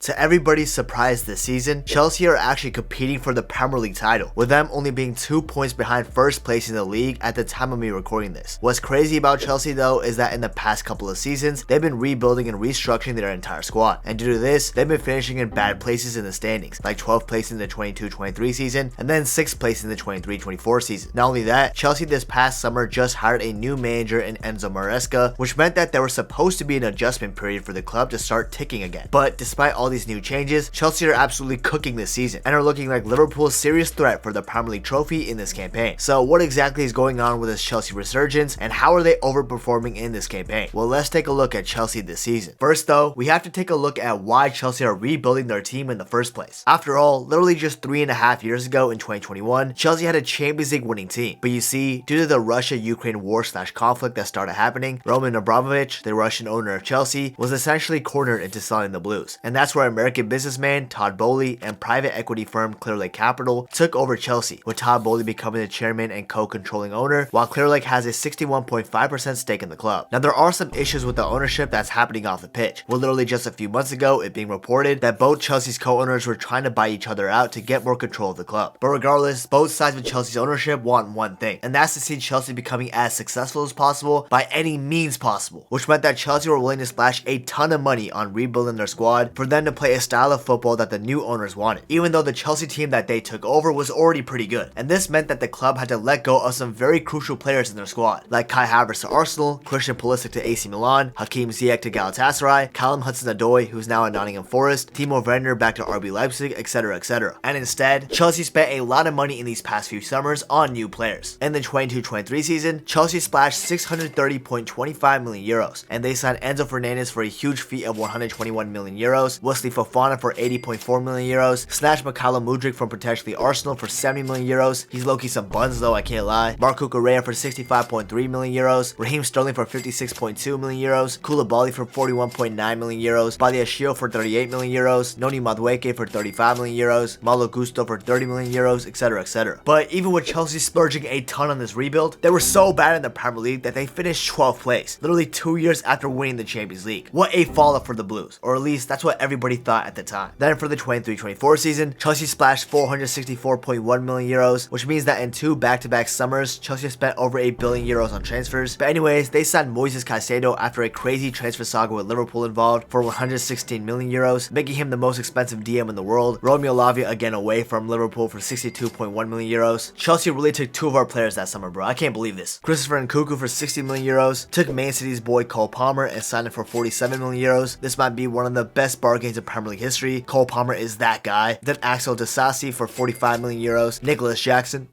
To everybody's surprise this season, Chelsea are actually competing for the Premier League title, with them only being 2 points behind first place in the league at the time of me recording this. What's crazy about Chelsea though is that in the past couple of seasons, they've been rebuilding and restructuring their entire squad, and due to this, they've been finishing in bad places in the standings, like 12th place in the 22-23 season, and then 6th place in the 23-24 season. Not only that, Chelsea this past summer just hired a new manager in Enzo Maresca, which meant that there was supposed to be an adjustment period for the club to start ticking again. But despite all these new changes, Chelsea are absolutely cooking this season and are looking like Liverpool's serious threat for the Premier League trophy in this campaign. So what exactly is going on with this Chelsea resurgence, and how are they overperforming in this campaign? Well, let's take a look at Chelsea this season. First though, we have to take a look at why Chelsea are rebuilding their team in the first place. After all, literally just 3.5 years ago in 2021, Chelsea had a Champions League winning team. But you see, due to the Russia-Ukraine war/conflict that started happening, Roman Abramovich, the Russian owner of Chelsea, was essentially cornered into selling the Blues. And that's where American businessman Todd Boehly and private equity firm Clearlake Capital took over Chelsea, with Todd Boehly becoming the chairman and co-controlling owner, while Clearlake has a 61.5% stake in the club. Now there are some issues with the ownership that's happening off the pitch, with literally just a few months ago it being reported that both Chelsea's co-owners were trying to buy each other out to get more control of the club. But regardless, both sides of Chelsea's ownership want one thing, and that's to see Chelsea becoming as successful as possible by any means possible, which meant that Chelsea were willing to splash a ton of money on rebuilding their squad for them to play a style of football that the new owners wanted, even though the Chelsea team that they took over was already pretty good. And this meant that the club had to let go of some very crucial players in their squad, like Kai Havertz to Arsenal, Christian Pulisic to AC Milan, Hakim Ziyech to Galatasaray, Callum Hudson-Odoi, who's now at Nottingham Forest, Timo Werner back to RB Leipzig, etc, etc. And instead, Chelsea spent a lot of money in these past few summers on new players. In the 22-23 season, Chelsea splashed 630.25 million euros, and they signed Enzo Fernandez for a huge fee of 121 million euros, Wesley Fofana for 80.4 million euros, snatched Mykhailo Mudryk from potentially Arsenal for 70 million euros. He's low-key some buns though, I can't lie. Marco Correa for 65.3 million euros, Raheem Sterling for 56.2 million euros, Koulibaly for 41.9 million euros, Badiashile for 38 million euros, Noni Madueke for 35 million euros, Malo Gusto for 30 million euros, etc, etc. But even with Chelsea splurging a ton on this rebuild, they were so bad in the Premier League that they finished 12th place, literally 2 years after winning the Champions League. What a fall-off for the Blues, or at least that's what everybody thought at the time. Then for the 23-24 season, Chelsea splashed 464.1 million euros, which means that in 2 back-to-back summers, Chelsea spent over 8 billion euros on transfers. But anyways, they signed Moises Caicedo after a crazy transfer saga with Liverpool involved for 116 million euros, making him the most expensive DM in the world. Romeo Lavia again away from Liverpool for 62.1 million euros. Chelsea really took 2 of our players that summer, bro. I can't believe this. Christopher Nkunku for 60 million euros, took Man City's boy Cole Palmer and signed him for 47 million euros. This might be one of the best bargains in Premier League history. Cole Palmer is that guy. Then Axel Disasi for 45 million euros, Nicholas Jackson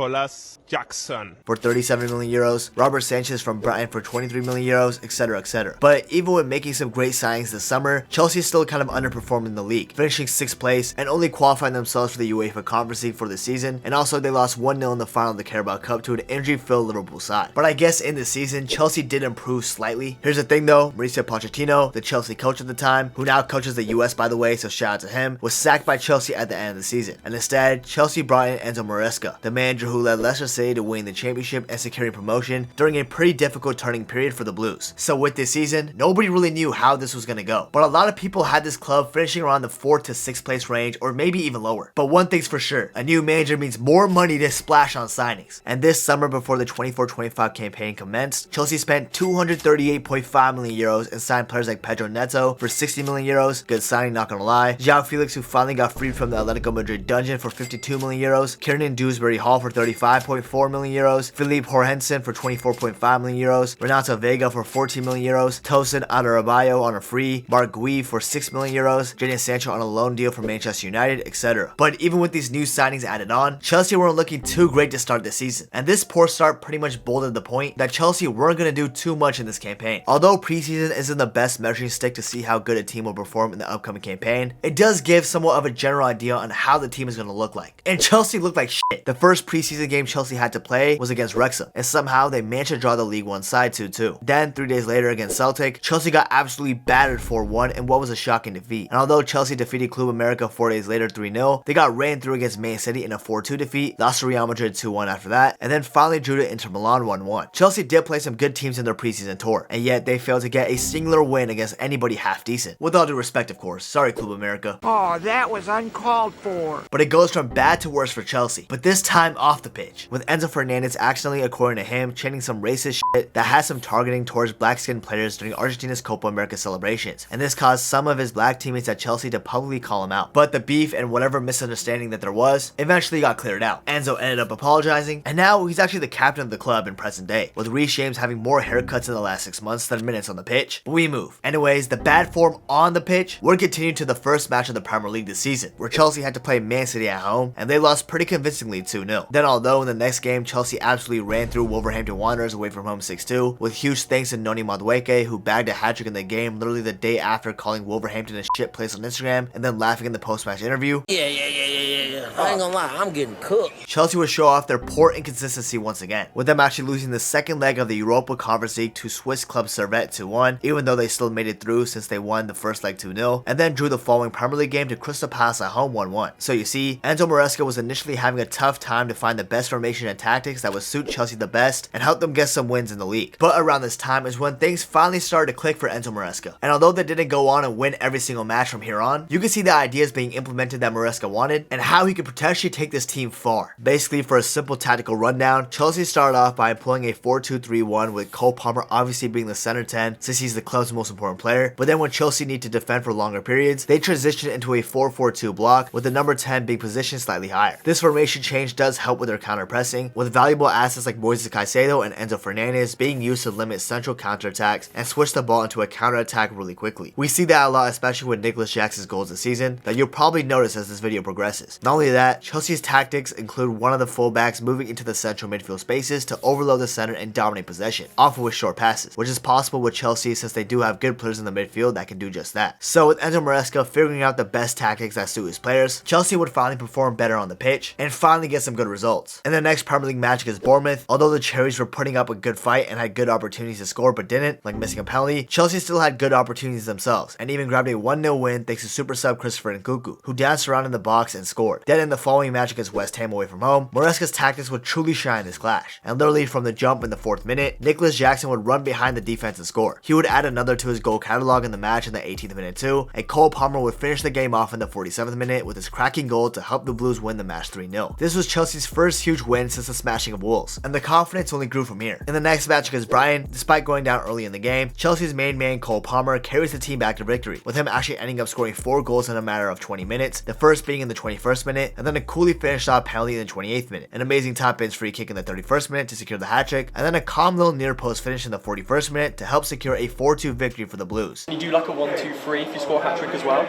for 37 million euros, Robert Sanchez from Brighton for 23 million euros, etc, etc. But even with making some great signings this summer, Chelsea still kind of underperformed in the league, finishing 6th place and only qualifying themselves for the UEFA Conference League for the season, and also they lost 1-0 in the final of the Carabao Cup to an injury-filled Liverpool side. But I guess in this season, Chelsea did improve slightly. Here's the thing though, Mauricio Pochettino, the Chelsea coach at the time, who now coaches the US by the way, so shout out to him, was sacked by Chelsea at the end of the season. And instead, Chelsea brought in Enzo Maresca, the manager who led Leicester City to win the championship and securing promotion during a pretty difficult turning period for the Blues. So with this season, nobody really knew how this was going to go, but a lot of people had this club finishing around the 4th to 6th place range, or maybe even lower. But one thing's for sure, a new manager means more money to splash on signings. And this summer before the 24-25 campaign commenced, Chelsea spent 238.5 million euros and signed players like Pedro Neto for 60 million euros, good signing not gonna lie, João Felix who finally got freed from the Atletico Madrid dungeon for 52 million euros, Kiernan Dewsbury Hall for 35.4 million euros, Philippe Jorgensen for 24.5 million euros, Renato Vega for 14 million euros, Tosin Adarabioyo on a free, Marc Gui for 6 million euros, Jadon Sancho on a loan deal for Manchester United, etc. But even with these new signings added on, Chelsea weren't looking too great to start this season, and this poor start pretty much bolded the point that Chelsea weren't going to do too much in this campaign. Although preseason isn't the best measuring stick to see how good a team will perform in the upcoming campaign, it does give somewhat of a general idea on how the team is going to look like. And Chelsea looked like shit. The first preseason game Chelsea had to play was against Wrexham, and somehow they managed to draw the League One side 2-2. Then 3 days later against Celtic, Chelsea got absolutely battered 4-1 in what was a shocking defeat. And although Chelsea defeated Club America 4 days later 3-0, they got ran through against Man City in a 4-2 defeat, lost to Real Madrid 2-1 after that, and then finally drew to Inter Milan 1-1. Chelsea did play some good teams in their preseason tour, and yet they failed to get a singular win against anybody half decent. With all due respect, of course. Sorry, Club America. Oh, that was uncalled for. But it goes from bad to worse for Chelsea, but this time off the pitch, with Enzo Fernandez accidentally, according to him, chanting some racist shit that has some targeting towards black-skinned players during Argentina's Copa America celebrations, and this caused some of his black teammates at Chelsea to publicly call him out. But the beef and whatever misunderstanding that there was eventually got cleared out. Enzo ended up apologizing, and now he's actually the captain of the club in present day, with reshaped having more haircuts in the last 6 months than minutes on the pitch. But we move. Anyways, the bad form on the pitch would continue to the first match of the Premier League this season, where Chelsea had to play Man City at home, and they lost pretty convincingly 2-0. Then although in the next game Chelsea absolutely ran through Wolverhampton Wanderers away from home 6-2, with huge thanks to Noni Madueke, who bagged a hat-trick in the game literally the day after calling Wolverhampton a shit place on Instagram and then laughing in the post-match interview. Yeah. I ain't gonna lie, I'm getting cooked. Chelsea would show off their poor inconsistency once again, with them actually losing the second leg of the Europa Conference League to Swiss club Servette 2-1, even though they still made it through since they won the first leg 2-0, and then drew the following Premier League game to Crystal Palace at home 1-1. So you see, Enzo Maresca was initially having a tough time to find the best formation and tactics that would suit Chelsea the best and help them get some wins in the league. But around this time is when things finally started to click for Enzo Maresca, and although they didn't go on and win every single match from here on, you can see the ideas being implemented that Maresca wanted and how he could potentially take this team far. Basically, for a simple tactical rundown, Chelsea started off by employing a 4-2-3-1 with Cole Palmer obviously being the center 10 since he's the club's most important player, but then when Chelsea need to defend for longer periods, they transitioned into a 4-4-2 block with the number 10 being positioned slightly higher. This formation change does help with their counter pressing, with valuable assets like Moises Caicedo and Enzo Fernandez being used to limit central counterattacks and switch the ball into a counterattack really quickly. We see that a lot, especially with Nicholas Jackson's goals this season, that you'll probably notice as this video progresses. Not only that, Chelsea's tactics include one of the fullbacks moving into the central midfield spaces to overload the center and dominate possession, often with short passes, which is possible with Chelsea since they do have good players in the midfield that can do just that. So with Enzo Maresca figuring out the best tactics that suit his players, Chelsea would finally perform better on the pitch and finally get some good results. In the next Premier League match against Bournemouth, although the Cherries were putting up a good fight and had good opportunities to score but didn't, like missing a penalty, Chelsea still had good opportunities themselves and even grabbed a 1-0 win thanks to super sub Christopher Nkunku, who danced around in the box and scored. Then in the following match against West Ham away from home, Maresca's tactics would truly shine in this clash, and literally from the jump in the 4th minute, Nicholas Jackson would run behind the defense and score. He would add another to his goal catalog in the match in the 18th minute too, and Cole Palmer would finish the game off in the 47th minute with his cracking goal to help the Blues win the match 3-0. This was Chelsea's first huge win since the smashing of Wolves, and the confidence only grew from here. In the next match against Brighton, despite going down early in the game, Chelsea's main man Cole Palmer carries the team back to victory, with him actually ending up scoring 4 goals in a matter of 20 minutes, the first being in the 21st minute, and then a coolly finished off penalty in the 28th minute, an amazing top-ins free kick in the 31st minute to secure the hat-trick, and then a calm little near post finish in the 41st minute to help secure a 4-2 victory for the Blues. You do like a 1-2-3 if you score a hat-trick as well?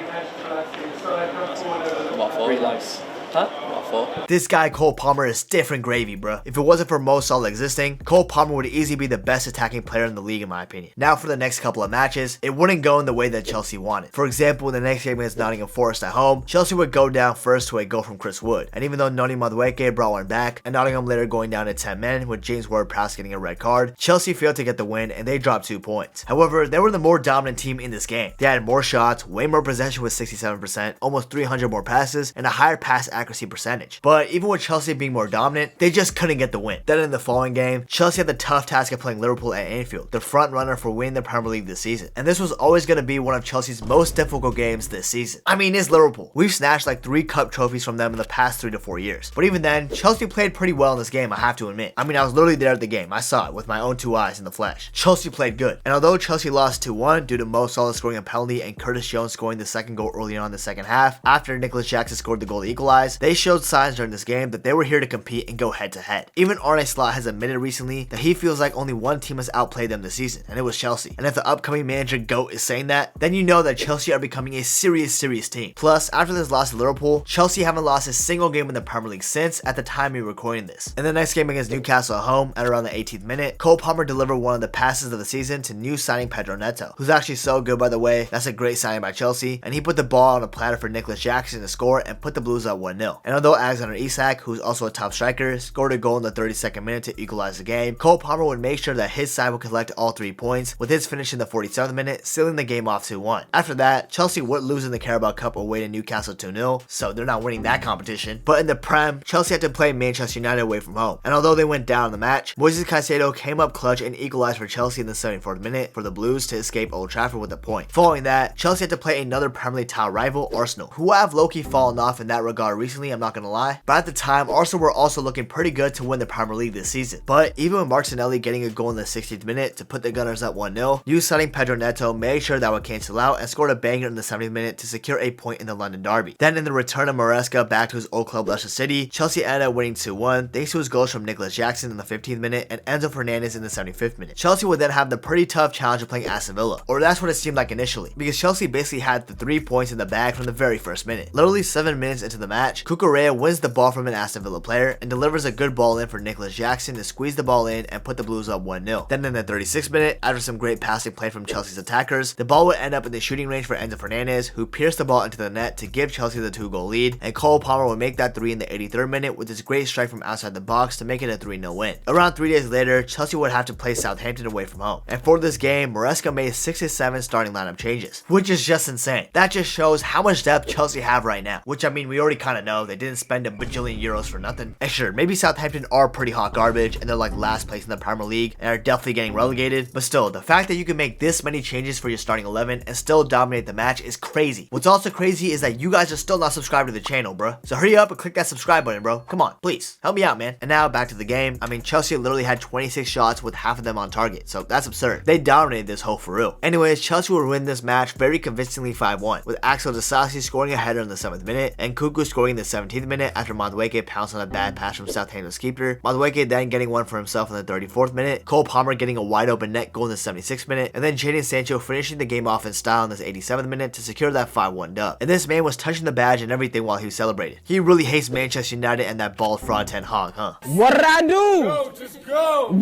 What for? Really nice. Huh? What for? This guy Cole Palmer is different gravy, bruh. If it wasn't for Mo Salah existing, Cole Palmer would easily be the best attacking player in the league in my opinion. Now for the next couple of matches, it wouldn't go in the way that Chelsea wanted. For example, in the next game against Nottingham Forest at home, Chelsea would go down first to a goal from Chris Wood, and even though Noni Madueke brought one back, and Nottingham later going down to 10 men with James Ward-Prowse getting a red card, Chelsea failed to get the win and they dropped 2 points. However, they were the more dominant team in this game. They had more shots, way more possession with 67%, almost 300 more passes, and a higher pass accuracy percentage. But even with Chelsea being more dominant, they just couldn't get the win. Then in the following game, Chelsea had the tough task of playing Liverpool at Anfield, the front runner for winning the Premier League this season. And this was always going to be one of Chelsea's most difficult games this season. I mean, it's Liverpool. We've snatched like 3 cup trophies from them in the past 3 to 4 years. But even then, Chelsea played pretty well in this game, I have to admit. I mean, I was literally there at the game. I saw it with my own 2 eyes in the flesh. Chelsea played good. And although Chelsea lost 2-1 due to Mo Salah scoring a penalty and Curtis Jones scoring the second goal early on in the second half, after Nicholas Jackson scored the goal to equalize, they showed signs during this game that they were here to compete and go head to head. Even Arne Slot has admitted recently that he feels like only one team has outplayed them this season, and it was Chelsea. And if the upcoming manager GOAT is saying that, then you know that Chelsea are becoming a serious team. Plus, after this loss to Liverpool, Chelsea haven't lost a single game in the Premier League since at the time we were recording this. In the next game against Newcastle at home, at around the 18th minute, Cole Palmer delivered one of the passes of the season to new signing Pedro Neto, who's actually so good by the way. That's a great signing by Chelsea, and he put the ball on a platter for Nicholas Jackson to score and put the Blues up 1-0. 1-0. And although Alexander Isak, who's also a top striker, scored a goal in the 32nd minute to equalize the game, Cole Palmer would make sure that his side would collect all 3 points, with his finish in the 47th minute, sealing the game off 2-1. After that, Chelsea would lose in the Carabao Cup away to Newcastle 2-0, so they're not winning that competition. But in the Prem, Chelsea had to play Manchester United away from home. And although they went down in the match, Moises Caicedo came up clutch and equalized for Chelsea in the 74th minute for the Blues to escape Old Trafford with a point. Following that, Chelsea had to play another Premier League title rival, Arsenal, who have low-key fallen off in that regard recently, I'm not gonna lie. But at the time, Arsenal were also looking pretty good to win the Premier League this season. But even with Martinelli getting a goal in the 60th minute to put the Gunners at 1-0, new signing Pedro Neto made sure that would cancel out and scored a banger in the 70th minute to secure a point in the London derby. Then in the return of Maresca back to his old club Leicester City, Chelsea ended up winning 2-1 thanks to his goals from Nicholas Jackson in the 15th minute and Enzo Fernandez in the 75th minute. Chelsea would then have the pretty tough challenge of playing Aston Villa, or that's what it seemed like initially, because Chelsea basically had the 3 points in the bag from the very first minute. Literally 7 minutes into the match, Cucurella wins the ball from an Aston Villa player and delivers a good ball in for Nicholas Jackson to squeeze the ball in and put the Blues up 1-0. Then in the 36th minute, after some great passing play from Chelsea's attackers, the ball would end up in the shooting range for Enzo Fernandez, who pierced the ball into the net to give Chelsea the 2-goal lead, and Cole Palmer would make that 3 in the 83rd minute with his great strike from outside the box to make it a 3-0 win. Around 3 days later, Chelsea would have to play Southampton away from home, and for this game, Maresca made 6 to 7 starting lineup changes, which is just insane. That just shows how much depth Chelsea have right now, which I mean we already kind of know. They didn't spend a bajillion euros for nothing. And sure, maybe Southampton are pretty hot garbage and they're like last place in the Premier League and are definitely getting relegated, but still, the fact that you can make this many changes for your starting 11 and still dominate the match is crazy. What's also crazy is that you guys are still not subscribed to the channel, bro. So hurry up and click that subscribe button, bro. Come on, please help me out, man. And now back to the game. I mean, Chelsea literally had 26 shots with half of them on target, so that's absurd. They dominated this whole for real. Anyways, Chelsea will win this match very convincingly 5-1, with Axel Disasi scoring a header in the 7th minute and Cuckoo scoring in the 17th minute after Madueke pounced on a bad pass from Southampton's keeper. Madueke then getting one for himself in the 34th minute, Cole Palmer getting a wide open net goal in the 76th minute, and then Jadon Sancho finishing the game off in style in the 87th minute to secure that 5-1 dub. And this man was touching the badge and everything while he was celebrating. He really hates Manchester United and that bald fraud Ten Hag, huh? What'd I do? Go, just go.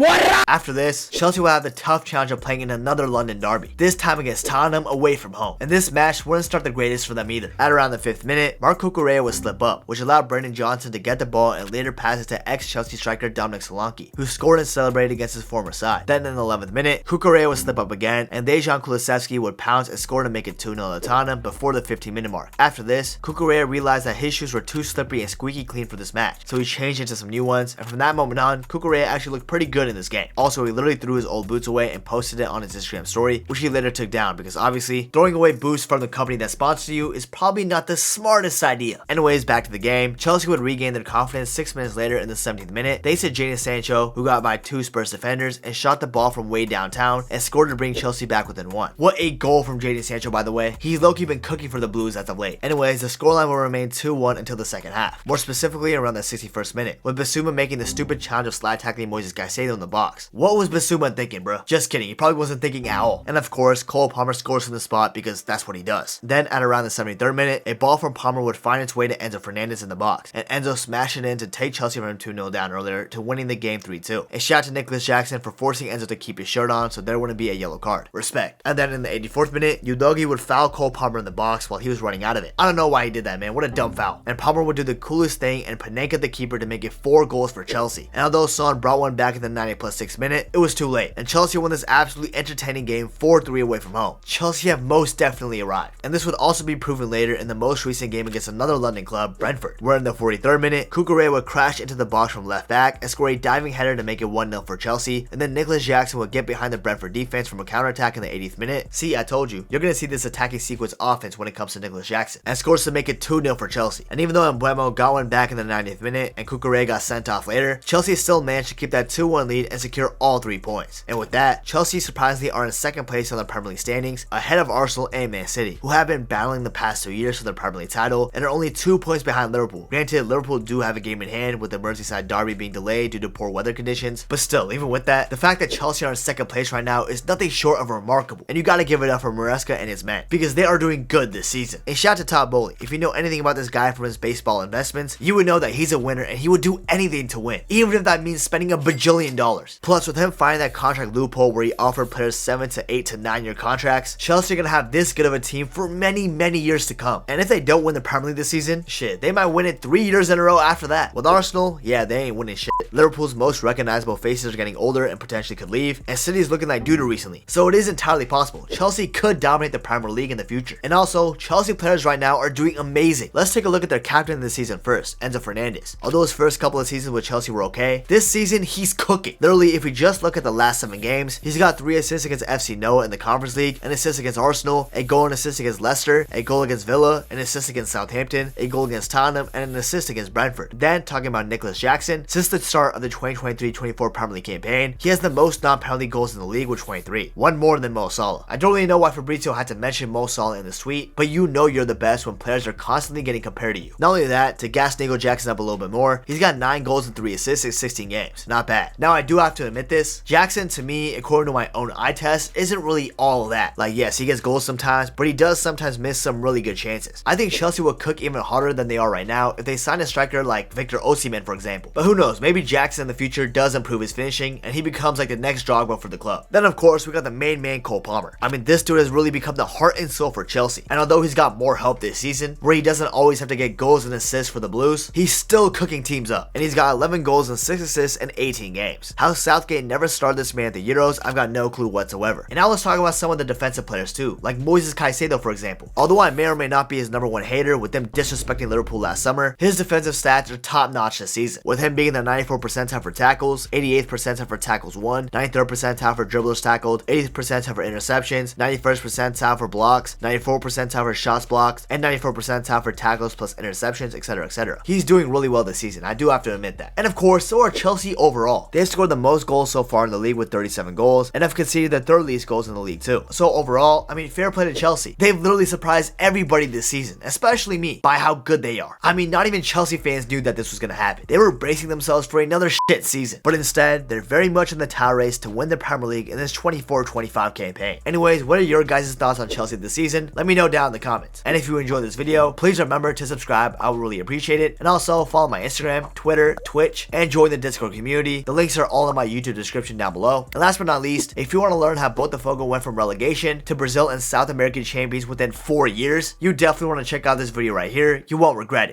After this, Chelsea will have the tough challenge of playing in another London derby, this time against Tottenham away from home. And this match wouldn't start the greatest for them either. At around the 5th minute, Marc Cucurella would slip up, which allowed Brendan Johnson to get the ball and later pass it to ex-Chelsea striker Dominic Solanke, who scored and celebrated against his former side. Then in the 11th minute, Cucurella would slip up again, and Dejan Kulusevski would pounce and score to make it 2-0 to Tottenham before the 15-minute mark. After this, Cucurella realized that his shoes were too slippery and squeaky clean for this match, so he changed into some new ones, and from that moment on, Cucurella actually looked pretty good in this game. Also, he literally threw his old boots away and posted it on his Instagram story, which he later took down because obviously, throwing away boots from the company that sponsors you is probably not the smartest idea. Anyways, back to the game. Chelsea would regain their confidence 6 minutes later in the 17th minute thanks to Jadon Sancho, who got by 2 Spurs defenders and shot the ball from way downtown and scored to bring Chelsea back within 1. What a goal from Jadon Sancho, by the way. He's low-key been cooking for the Blues as of late. Anyways, the scoreline will remain 2-1 until the second half, more specifically around the 61st minute, with Bissouma making the stupid challenge of slide tackling Moises Caicedo in the box. What was Bissouma thinking, bro? Just kidding, he probably wasn't thinking at all. And of course, Cole Palmer scores from the spot because that's what he does. Then at around the 73rd minute, a ball from Palmer would find its way to Enzo Fernandez in the box, and Enzo smashed it in to take Chelsea from 2-0 down earlier to winning the game 3-2. A shout to Nicholas Jackson for forcing Enzo to keep his shirt on so there wouldn't be a yellow card. Respect. And then in the 84th minute, Udogie would foul Cole Palmer in the box while he was running out of it. I don't know why he did that, man. What a dumb foul. And Palmer would do the coolest thing and Panenka the keeper to make it 4 goals for Chelsea. And although Son brought one back in the 90+6 minute, it was too late, and Chelsea won this absolutely entertaining game 4-3 away from home. Chelsea have most definitely arrived, and this would also be proven later in the most recent game against another London club, Brentford, where in the 43rd minute, Cucurella would crash into the box from left back and score a diving header to make it 1-0 for Chelsea, and then Nicholas Jackson would get behind the Brentford defense from a counterattack in the 80th minute. See, I told you, you're gonna see this attacking sequence offense when it comes to Nicholas Jackson, and scores to make it 2-0 for Chelsea. And even though Mbeumo got one back in the 90th minute and Cucurella got sent off later, Chelsea still managed to keep that 2-1 lead and secure all 3 points. And with that, Chelsea surprisingly are in second place on the Premier League standings, ahead of Arsenal and Man City, who have been battling the past 2 years for the Premier League title and are only 2 points behind Liverpool. Granted, Liverpool do have a game in hand with the Merseyside derby being delayed due to poor weather conditions, but still, even with that, the fact that Chelsea are in second place right now is nothing short of remarkable, and you gotta give it up for Maresca and his men, because they are doing good this season. And shout out to Todd Bowley. If you know anything about this guy from his baseball investments, you would know that he's a winner and he would do anything to win, even if that means spending $1 bajillion. Plus, with him finding that contract loophole where he offered players 7 to 8 to 9 year contracts, Chelsea are gonna have this good of a team for many years to come. And if they don't win the Premier League this season, shit, shit, they might win it 3 years in a row after that. With Arsenal, yeah, they ain't winning shit. Liverpool's most recognizable faces are getting older and potentially could leave, and City's looking like doo-doo recently. So it is entirely possible Chelsea could dominate the Premier League in the future. And also, Chelsea players right now are doing amazing. Let's take a look at their captain this season first, Enzo Fernandez. Although his first couple of seasons with Chelsea were okay, this season he's cooking. Literally, if we just look at the last 7 games, he's got 3 assists against FC Noah in the Conference League, an assist against Arsenal, a goal and assist against Leicester, a goal against Villa, an assist against Southampton, a goal against Tottenham, and an assist against Brentford. Then, talking about Nicholas Jackson, since the start of the 2023-24 Premier League campaign, he has the most non-penalty goals in the league with 23, one more than Mo Salah. I don't really know why Fabrizio had to mention Mo Salah in this tweet, but you know you're the best when players are constantly getting compared to you. Not only that, to gas Nico Jackson up a little bit more, he's got 9 goals and 3 assists in 16 games. Not bad. Now, I do have to admit this, Jackson, to me, according to my own eye test, isn't really all that. Like, yes, he gets goals sometimes, but he does sometimes miss some really good chances. I think Chelsea will cook even harder than they are right now if they sign a striker like Victor Osimhen, for example. But who knows, maybe Jackson in the future does improve his finishing and he becomes like the next Drogba for the club. Then of course we got the main man, Cole Palmer. I mean, this dude has really become the heart and soul for Chelsea, and although he's got more help this season where he doesn't always have to get goals and assists for the Blues, he's still cooking teams up, and he's got 11 goals and 6 assists in 18 games. How Southgate never started this man at the Euros, I've got no clue whatsoever. And now let's talk about some of the defensive players too, like Moises Caicedo, for example. Although I may or may not be his #1 hater with them disrespecting Liverpool last summer, his defensive stats are top notch this season, with him being the 94th percentile for tackles, 88th percentile for tackles won, 93rd percentile for dribblers tackled, 80th percentile for interceptions, 91st percentile for blocks, 94th percentile for shots blocked, and 94th percentile for tackles plus interceptions, etc, etc. He's doing really well this season, I do have to admit that. And of course, so are Chelsea overall. They've scored the most goals so far in the league with 37 goals, and have conceded the 3rd least goals in the league too. So overall, I mean, fair play to Chelsea. They've literally surprised everybody this season, especially me, by how good they are. I mean, not even Chelsea fans knew that this was gonna happen. They were bracing themselves for another shit season, but instead, they're very much in the title race to win the Premier League in this 24-25 campaign. Anyways, what are your guys' thoughts on Chelsea this season? Let me know down in the comments. And if you enjoyed this video, please remember to subscribe, I would really appreciate it. And also follow my Instagram, Twitter, Twitch, and join the Discord community. The links are all in my YouTube description down below. And last but not least, if you want to learn how Botafogo went from relegation to Brazil and South American champions within 4 years, you definitely want to check out this video right here. You won't regret it.